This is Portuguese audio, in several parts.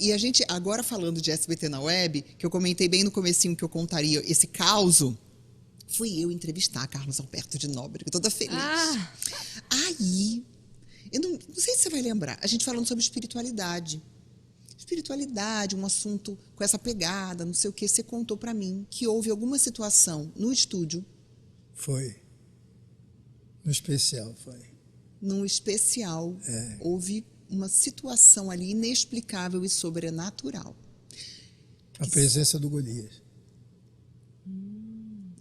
E a gente, agora falando de SBT na web, que eu comentei bem no comecinho que eu contaria esse causo, fui eu entrevistar a Carlos Alberto de Nóbrega, toda feliz. Aí, eu não sei se você vai lembrar, a gente falando sobre espiritualidade. Espiritualidade, um assunto com essa pegada, não sei o que, você contou pra mim que houve alguma situação no estúdio. Foi. No especial, foi. Num especial, houve uma situação ali inexplicável e sobrenatural. A presença do Golias.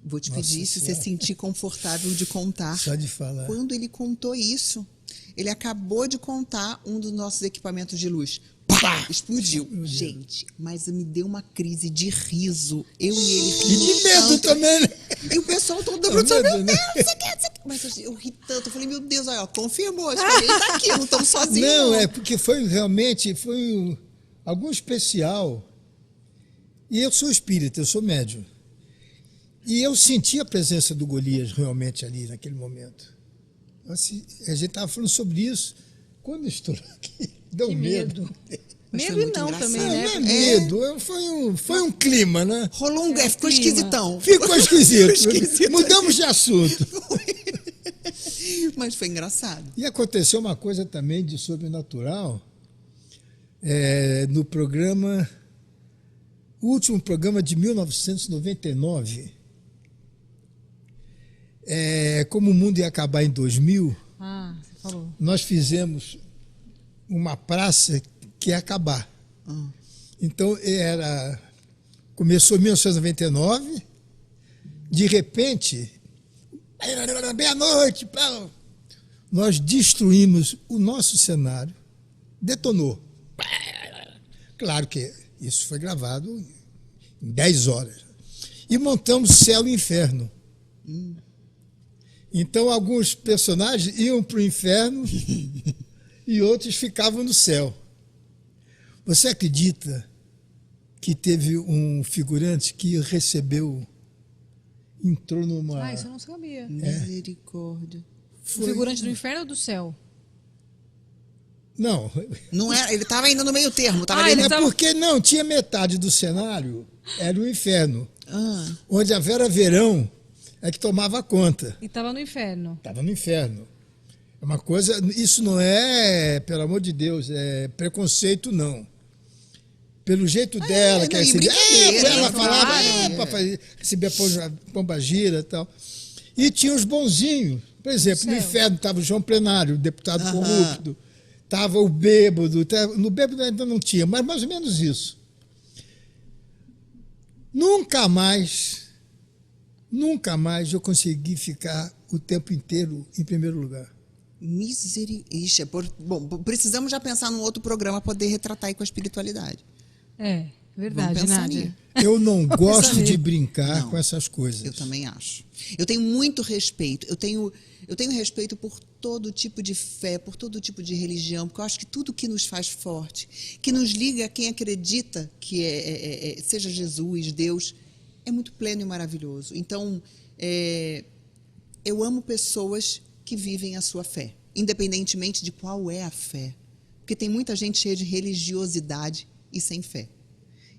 Vou te pedir, se você sentir confortável de contar. Só de falar. Quando ele contou isso, ele acabou de contar um dos nossos equipamentos de luz. Pá! Explodiu. Gente, mas me deu uma crise de riso. Eu e ele E rindo de medo tanto. também, né? E o pessoal todo da produção, meu Deus, isso aqui, isso aqui. Mas eu ri tanto, eu falei, meu Deus, olha, ó, confirmou, acho que ele tá aqui, não estamos sozinhos. Não, é porque foi algum especial. E eu sou espírita, eu sou médium. E eu senti a presença do Golias realmente ali naquele momento. Assim, a gente estava falando sobre isso. Quando eu estou aqui, deu medo. Medo e não também, né? Não é medo, foi um clima, né? Rolou um ficou esquisitão. Ficou esquisito. esquisito. Mudamos de assunto. Mas foi engraçado. E aconteceu uma coisa também de sobrenatural no programa, o último programa de 1999. Como o mundo ia acabar em 2000, Você falou. nós fizemos uma praça que ia acabar. Então, começou em 1999, de repente, meia-noite, nós destruímos o nosso cenário, detonou. Claro que isso foi gravado em 10 horas. E montamos céu e inferno. Então, alguns personagens iam para o inferno e outros ficavam no céu. Você acredita que teve um figurante que entrou numa... Isso eu não sabia. Misericórdia. O figurante do inferno ou do céu? Não. Não era, ele estava ainda no meio termo. Porque não, tinha metade do cenário, era o inferno. Onde a Vera Verão é que tomava conta. E estava no inferno. Estava no inferno. É uma coisa, isso não é, pelo amor de Deus, preconceito, não. Pelo jeito dela, que ela falava, recebia pombagira e tal. E tinha os bonzinhos. Por exemplo, no inferno estava o João Plenário, o deputado corrupto. Estava o bêbado. No bêbado ainda não tinha, mas mais ou menos isso. Nunca mais eu consegui ficar o tempo inteiro em primeiro lugar. Misericórdia. Bom, precisamos já pensar num outro programa para poder retratar aí com a espiritualidade. Verdade, Nádia. Eu não gosto de brincar com essas coisas. Eu também acho. Eu tenho muito respeito. Eu tenho respeito por todo tipo de fé, por todo tipo de religião, porque eu acho que tudo que nos faz forte, que nos liga a quem acredita que seja Jesus, Deus, é muito pleno e maravilhoso. Então, eu amo pessoas que vivem a sua fé, independentemente de qual é a fé. Porque tem muita gente cheia de religiosidade e sem fé.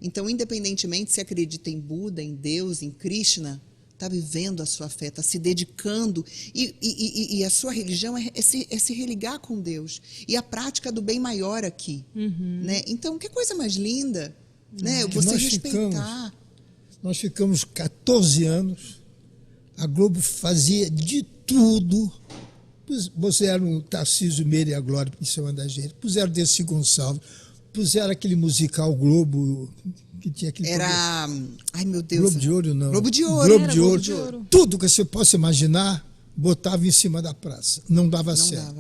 Então, independentemente se acredita em Buda, em Deus, em Krishna, está vivendo a sua fé, está se dedicando. E a sua religião é se religar com Deus. E a prática do bem maior aqui. Né? Então, que coisa mais linda, né? Você respeitar. Nós ficamos 14 anos, a Globo fazia de tudo. Puseram o Tarcísio Meira e a Glória em cima da gente, puseram Desi Gonçalves, puseram aquele musical Globo, que tinha aquele... Ai, meu Deus. Globo de Ouro, não. Globo de Ouro. Globo de Ouro. Tudo que você possa imaginar, botava em cima da praça. Não dava certo.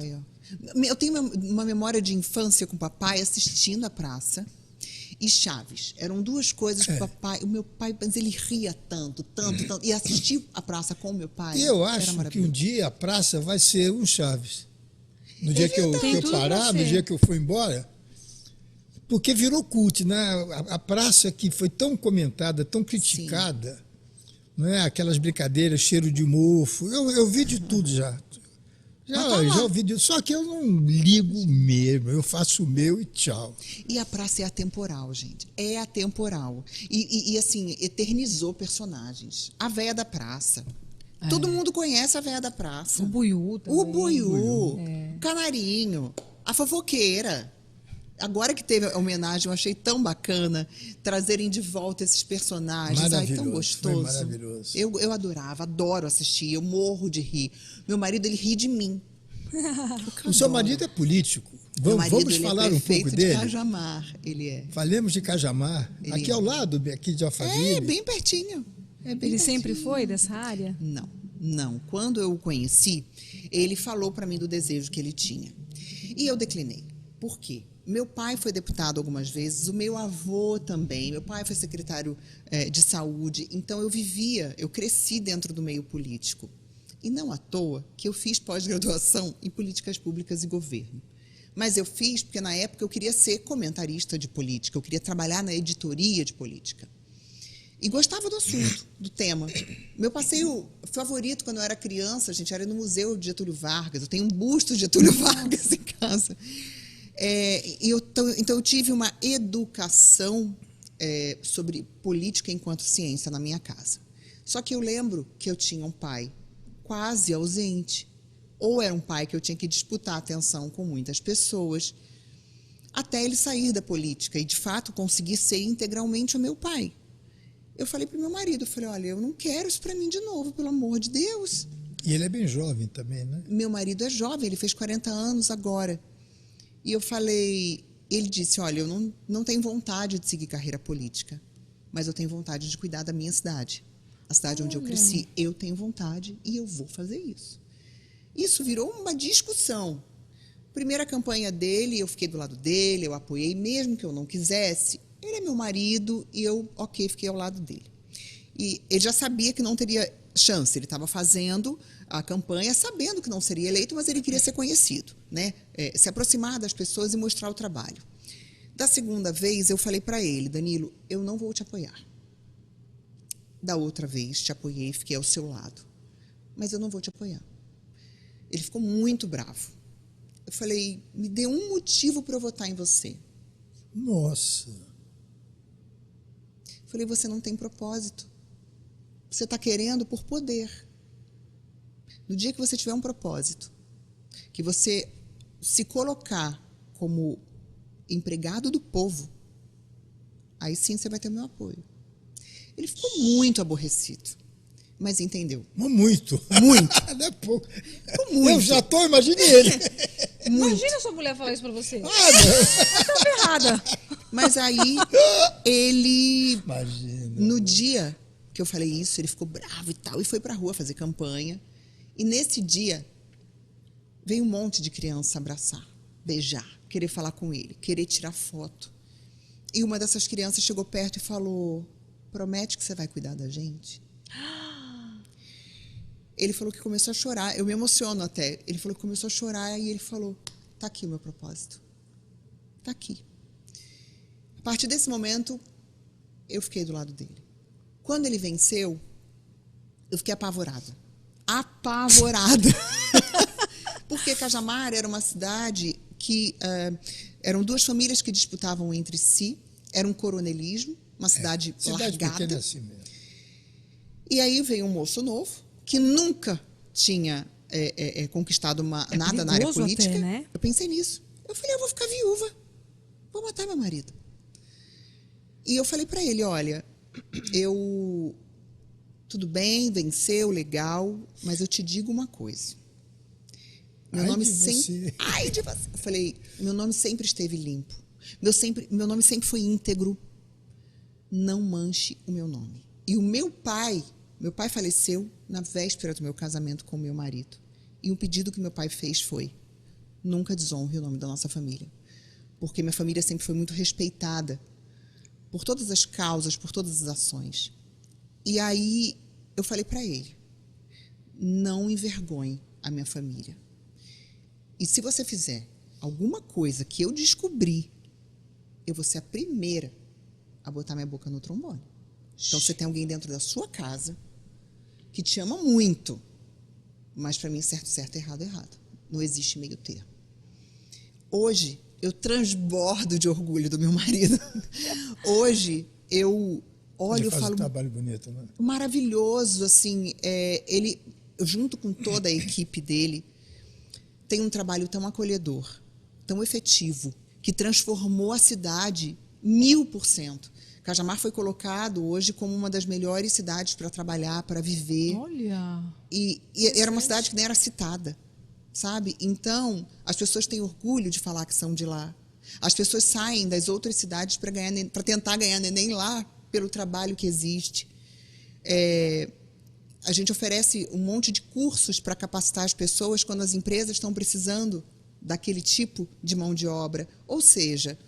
Eu tenho uma memória de infância com o papai assistindo a praça e Chaves. Eram duas coisas que o meu pai, mas ele ria tanto. E assistir a praça com o meu pai. E eu acho que um dia a praça vai ser um Chaves. No dia que eu parar, no dia que eu for embora, porque virou culto, né? A praça que foi tão comentada, tão criticada, né? Aquelas brincadeiras, cheiro de mofo. Eu vi de tudo já. Já ouvi disso, só que eu não ligo mesmo, eu faço o meu e tchau. E a praça é atemporal, gente. É atemporal. E assim, eternizou personagens. A véia da praça. Todo mundo conhece a véia da praça. O Buiú também. O Buiú. O Canarinho. A fofoqueira. Agora que teve a homenagem, eu achei tão bacana trazerem de volta esses personagens. Ai, tão gostoso. Foi maravilhoso. Eu adorava, adoro assistir, eu morro de rir. Meu marido, ele ri de mim. O seu marido é político. Vamos falar um pouco dele? De Cajamar, ele é. Falemos de Cajamar, aqui ao lado, aqui de Alphaville. É, bem pertinho. Ele sempre foi dessa área? Não. Quando eu o conheci, ele falou para mim do desejo que ele tinha. E eu declinei. Por quê? Meu pai foi deputado algumas vezes, o meu avô também, meu pai foi secretário de saúde, então eu cresci dentro do meio político. E não à toa que eu fiz pós-graduação em políticas públicas e governo. Mas eu fiz porque, na época, eu queria ser comentarista de política, eu queria trabalhar na editoria de política. E gostava do assunto, do tema. Meu passeio favorito quando eu era criança, gente, era no Museu de Getúlio Vargas. Eu tenho um busto de Getúlio Vargas em casa. Então, eu tive uma educação sobre política enquanto ciência na minha casa. Só que eu lembro que eu tinha um pai quase ausente, ou era um pai que eu tinha que disputar a atenção com muitas pessoas, até ele sair da política e, de fato, conseguir ser integralmente o meu pai. Eu falei para o meu marido, olha, eu não quero isso para mim de novo, pelo amor de Deus. E ele é bem jovem também, né? Meu marido é jovem, ele fez 40 anos agora. E eu falei, ele disse, olha, eu não tenho vontade de seguir carreira política, mas eu tenho vontade de cuidar da minha cidade. A cidade onde eu cresci, eu tenho vontade e eu vou fazer isso. Isso virou uma discussão. Primeira campanha dele, eu fiquei do lado dele, eu apoiei, mesmo que eu não quisesse. Ele é meu marido e eu, fiquei ao lado dele. E ele já sabia que não teria chance, ele estava fazendo a campanha sabendo que não seria eleito, mas ele queria ser conhecido, né? Se aproximar das pessoas e mostrar o trabalho. Da segunda vez, eu falei para ele, Danilo, eu não vou te apoiar. Da outra vez, te apoiei, fiquei ao seu lado. Mas eu não vou te apoiar. Ele ficou muito bravo. Eu falei, me dê um motivo para eu votar em você. Nossa. Eu falei, você não tem propósito. Você está querendo por poder. No dia que você tiver um propósito, que você se colocar como empregado do povo, aí sim você vai ter o meu apoio. Ele ficou muito aborrecido, mas entendeu. Muito. Muito. Não é pouco. Muito. Eu já estou, imagine ele. Imagina sua mulher falar isso pra você. Não. Tá errada. Mas aí, ele... Imagina. No dia que eu falei isso, ele ficou bravo e tal, e foi pra rua fazer campanha. E nesse dia, veio um monte de criança abraçar, beijar, querer falar com ele, querer tirar foto. E uma dessas crianças chegou perto e falou, promete que você vai cuidar da gente? Ele falou que começou a chorar, eu me emociono até. Ele falou que começou a chorar e ele falou, tá aqui o meu propósito. Tá aqui. A partir desse momento, eu fiquei do lado dele. Quando ele venceu, eu fiquei apavorada. Apavorada. Porque Cajamar era uma cidade que eram duas famílias que disputavam entre si, era um coronelismo, uma cidade largada. Pequena assim mesmo. E aí veio um moço novo, que nunca tinha conquistado nada na área política. Até, né? Eu pensei nisso. Eu falei, eu vou ficar viúva. Vou matar meu marido. E eu falei para ele, olha, tudo bem, venceu, legal, mas eu te digo uma coisa. Meu nome sempre... Ai de você! Eu falei, meu nome sempre esteve limpo. Meu nome sempre foi íntegro. Não manche o meu nome. E o meu pai faleceu na véspera do meu casamento com o meu marido. E um pedido que meu pai fez foi, nunca desonre o nome da nossa família. Porque minha família sempre foi muito respeitada por todas as causas, por todas as ações. E aí eu falei para ele, não envergonhe a minha família. E se você fizer alguma coisa que eu descobri, eu vou ser a primeira a botar minha boca no trombone. Então, você tem alguém dentro da sua casa que te ama muito, mas para mim, certo, certo, errado, errado. Não existe meio termo. Hoje, eu transbordo de orgulho do meu marido. Hoje, eu olho e falo... Ele faz um trabalho bonito, né? Maravilhoso, assim. Ele, junto com toda a equipe dele, tem um trabalho tão acolhedor, tão efetivo, que transformou a cidade 1000%. Cajamar foi colocado hoje como uma das melhores cidades para trabalhar, para viver. Olha! E era uma cidade que nem era citada, sabe? Então, as pessoas têm orgulho de falar que são de lá. As pessoas saem das outras cidades para tentar ganhar neném lá, pelo trabalho que existe. A gente oferece um monte de cursos para capacitar as pessoas quando as empresas estão precisando daquele tipo de mão de obra. Ou seja,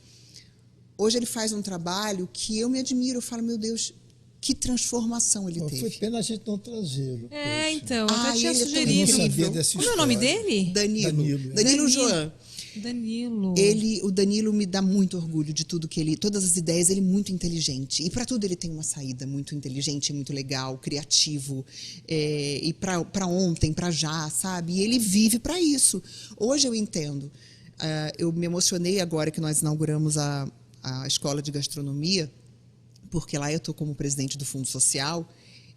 hoje ele faz um trabalho que eu me admiro. Eu falo, meu Deus, que transformação ele teve. Foi pena a gente não trazê-lo. Então, eu até tinha ele é tão sugerido. Eu não sabia dessa Como é o história. nome dele? Danilo Joan. Danilo. O Danilo me dá muito orgulho de tudo que ele... Todas as ideias, ele é muito inteligente. E para tudo ele tem uma saída muito inteligente, muito legal, criativo. E para ontem, para já, sabe? E ele vive para isso. Hoje eu entendo. Eu me emocionei agora que nós inauguramos a Escola de Gastronomia, porque lá eu estou como presidente do Fundo Social.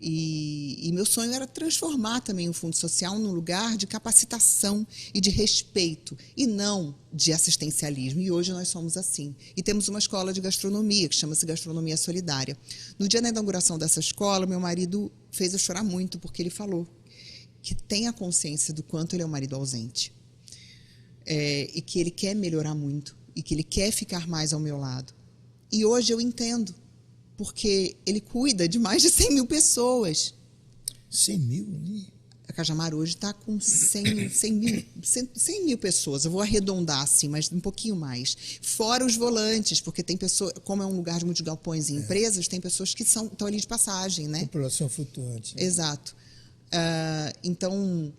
E meu sonho era transformar também o Fundo Social num lugar de capacitação e de respeito, e não de assistencialismo. E hoje nós somos assim. E temos uma escola de gastronomia, que chama-se Gastronomia Solidária. No dia da inauguração dessa escola, meu marido fez eu chorar muito, porque ele falou que tem a consciência do quanto ele é um marido ausente. E que ele quer melhorar muito, e que ele quer ficar mais ao meu lado. E hoje eu entendo. Porque ele cuida de mais de 100 mil pessoas. 100 mil? A Cajamar hoje está com 100 mil pessoas. Eu vou arredondar assim, mas um pouquinho mais. Fora os volantes, porque tem pessoas, como é um lugar de muitos galpões e empresas, tem pessoas que estão ali de passagem, né? População flutuante. Né? Exato. Então,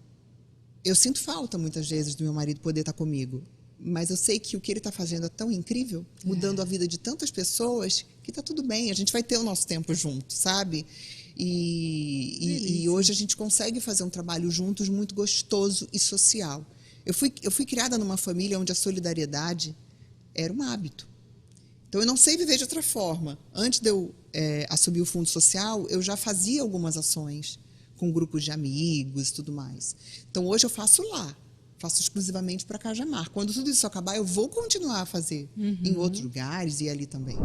eu sinto falta muitas vezes do meu marido poder estar comigo. Mas eu sei que o que ele está fazendo é tão incrível, mudando a vida de tantas pessoas, que está tudo bem. A gente vai ter o nosso tempo junto, sabe? E hoje a gente consegue fazer um trabalho juntos muito gostoso e social. Eu fui criada numa família onde a solidariedade era um hábito. Então, eu não sei viver de outra forma. Antes de eu assumir o Fundo Social, eu já fazia algumas ações com grupos de amigos e tudo mais. Então, hoje eu faço lá. Faço exclusivamente para Cajamar. Quando tudo isso acabar, eu vou continuar a fazer em outros lugares e ali também.